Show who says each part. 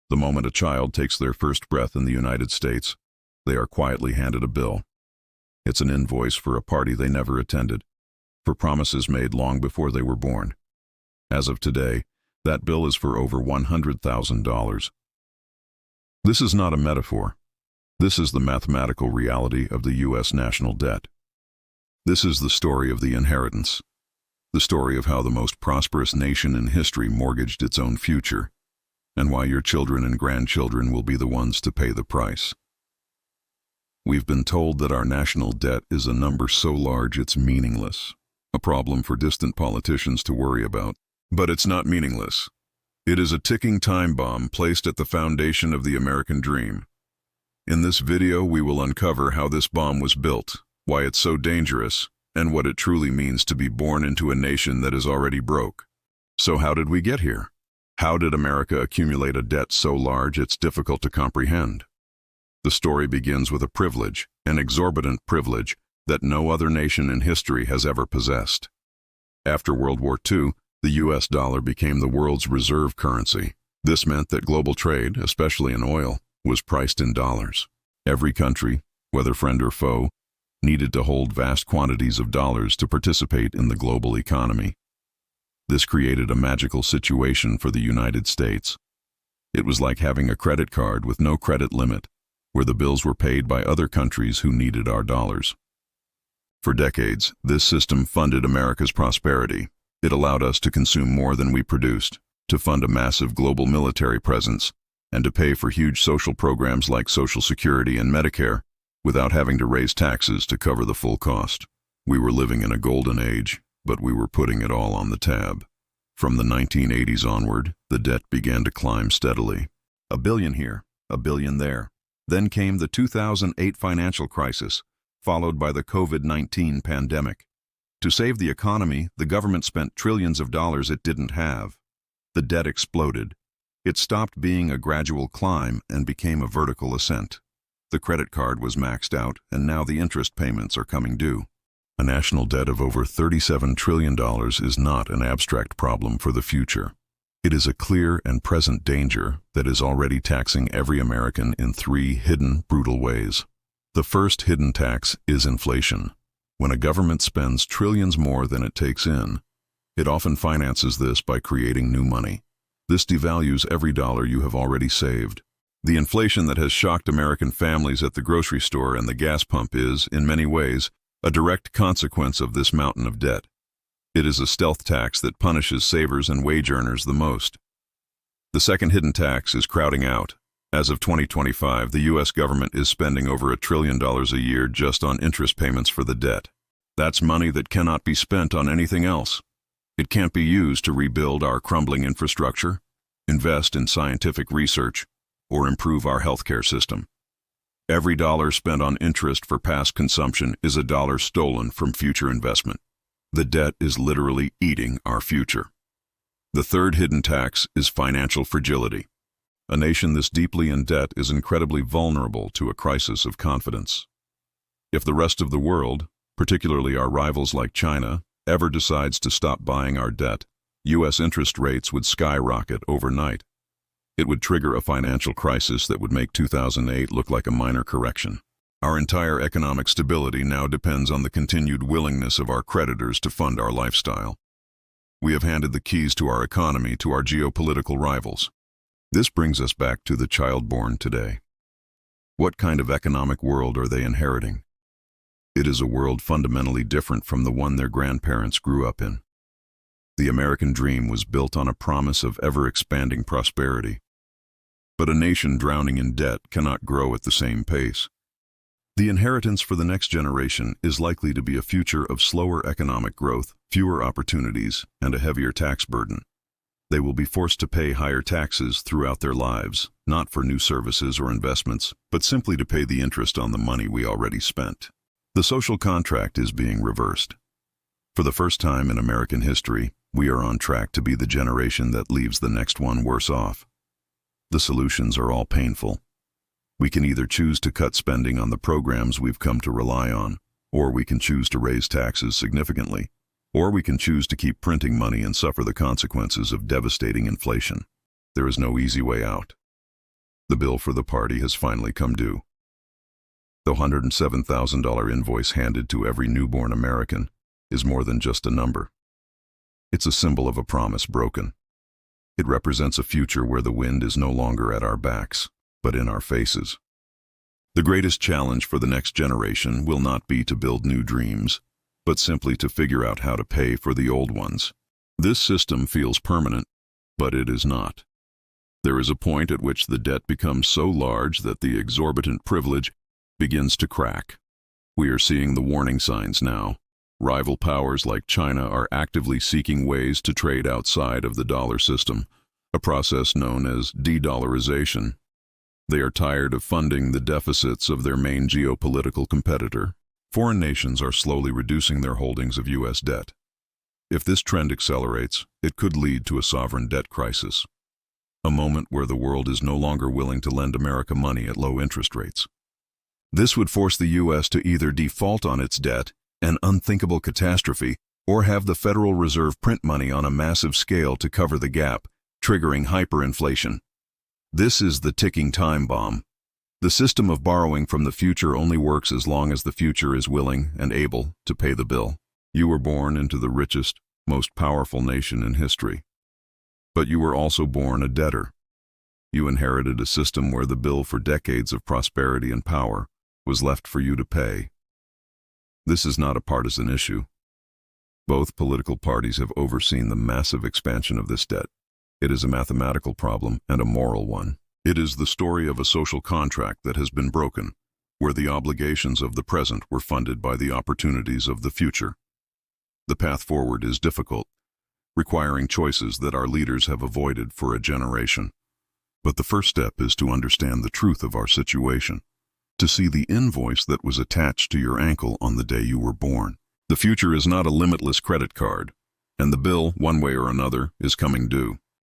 Speaker 1: The moment a child takes their first breath in the United States, they are quietly handed a bill. It's an invoice for a party they never attended, for promises made long before they were born. As of today, that bill is for over $100,000. This is not a metaphor. This is the mathematical reality of the U.S. national debt. This is the story of the inheritance, the story of how the most prosperous nation in history mortgaged its own future, and why your children and grandchildren will be the ones to pay the price. We've been told that our national debt is a number so large it's meaningless, a problem for distant politicians to worry about. But it's not meaningless. It is a ticking time bomb placed at the foundation of the American dream. In this video, we will uncover how this bomb was built, why it's so dangerous, and what it truly means to be born into a nation that is already broke. So how did we get here? How did America accumulate a debt so large it's difficult to comprehend? The story begins with a privilege, an exorbitant privilege, that no other nation in history has ever possessed. After World War II, the U.S. dollar became the world's reserve currency. This meant that global trade, especially in oil, was priced in dollars. Every country, whether friend or foe, needed to hold vast quantities of dollars to participate in the global economy. This created a magical situation for the United States. It was like having a credit card with no credit limit, where the bills were paid by other countries who needed our dollars. For decades, this system funded America's prosperity. It allowed us to consume more than we produced, to fund a massive global military presence, and to pay for huge social programs like Social Security and Medicare without having to raise taxes to cover the full cost. We were living in a golden age, but we were putting it all on the tab. From the 1980s onward, the debt began to climb steadily. $1 billion here, $1 billion there. Then came the 2008 financial crisis, followed by the COVID-19 pandemic. To save the economy, the government spent trillions of dollars it didn't have. The debt exploded. It stopped being a gradual climb and became a vertical ascent. The credit card was maxed out, and now the interest payments are coming due. A national debt of over $37 trillion is not an abstract problem for the future. It is a clear and present danger that is already taxing every American in 3 hidden, brutal ways. The first hidden tax is inflation. When a government spends trillions more than it takes in, it often finances this by creating new money. This devalues every dollar you have already saved. The inflation that has shocked American families at the grocery store and the gas pump is, in many ways, a direct consequence of this mountain of debt. It is a stealth tax that punishes savers and wage earners the most. The second hidden tax is crowding out. As of 2025, the U.S. government is spending over $1 trillion a year just on interest payments for the debt. That's money that cannot be spent on anything else. It can't be used to rebuild our crumbling infrastructure, invest in scientific research, or improve our healthcare system. Every dollar spent on interest for past consumption is a dollar stolen from future investment. The debt is literally eating our future. The third hidden tax is financial fragility. A nation this deeply in debt is incredibly vulnerable to a crisis of confidence. If the rest of the world, particularly our rivals like China, ever decides to stop buying our debt, U.S. interest rates would skyrocket overnight. It would trigger a financial crisis that would make 2008 look like a minor correction. Our entire economic stability now depends on the continued willingness of our creditors to fund our lifestyle. We have handed the keys to our economy to our geopolitical rivals. This brings us back to the child born today. What kind of economic world are they inheriting? It is a world fundamentally different from the one their grandparents grew up in. The American dream was built on a promise of ever-expanding prosperity. But a nation drowning in debt cannot grow at the same pace. The inheritance for the next generation is likely to be a future of slower economic growth, fewer opportunities, and a heavier tax burden. They will be forced to pay higher taxes throughout their lives, not for new services or investments, but simply to pay the interest on the money we already spent. The social contract is being reversed. For the first time in American history, we are on track to be the generation that leaves the next one worse off. The solutions are all painful. We can either choose to cut spending on the programs we've come to rely on, or we can choose to raise taxes significantly, or we can choose to keep printing money and suffer the consequences of devastating inflation. There is no easy way out. The bill for the party has finally come due. The $107,000 invoice handed to every newborn American is more than just a number. It's a symbol of a promise broken. It represents a future where the wind is no longer at our backs, but in our faces. The greatest challenge for the next generation will not be to build new dreams, but simply to figure out how to pay for the old ones. This system feels permanent, but it is not. There is a point at which the debt becomes so large that the exorbitant privilege begins to crack. We are seeing the warning signs now. Rival powers like China are actively seeking ways to trade outside of the dollar system, a process known as de-dollarization. They are tired of funding the deficits of their main geopolitical competitor. Foreign nations are slowly reducing their holdings of U.S. debt. If this trend accelerates, it could lead to a sovereign debt crisis, a moment where the world is no longer willing to lend America money at low interest rates. This would force the U.S. to either default on its debt, an unthinkable catastrophe, or have the Federal Reserve print money on a massive scale to cover the gap, triggering hyperinflation. This is the ticking time bomb. The system of borrowing from the future only works as long as the future is willing and able to pay the bill. You were born into the richest, most powerful nation in history. But you were also born a debtor. You inherited a system where the bill for decades of prosperity and power was left for you to pay. This is not a partisan issue. Both political parties have overseen the massive expansion of this debt. It is a mathematical problem and a moral one. It is the story of a social contract that has been broken, where the obligations of the present were funded by the opportunities of the future. The path forward is difficult, requiring choices that our leaders have avoided for a generation. But the first step is to understand the truth of our situation, to see the invoice that was attached to your ankle on the day you were born. The future is not a limitless credit card, and the bill, one way or another, is coming due.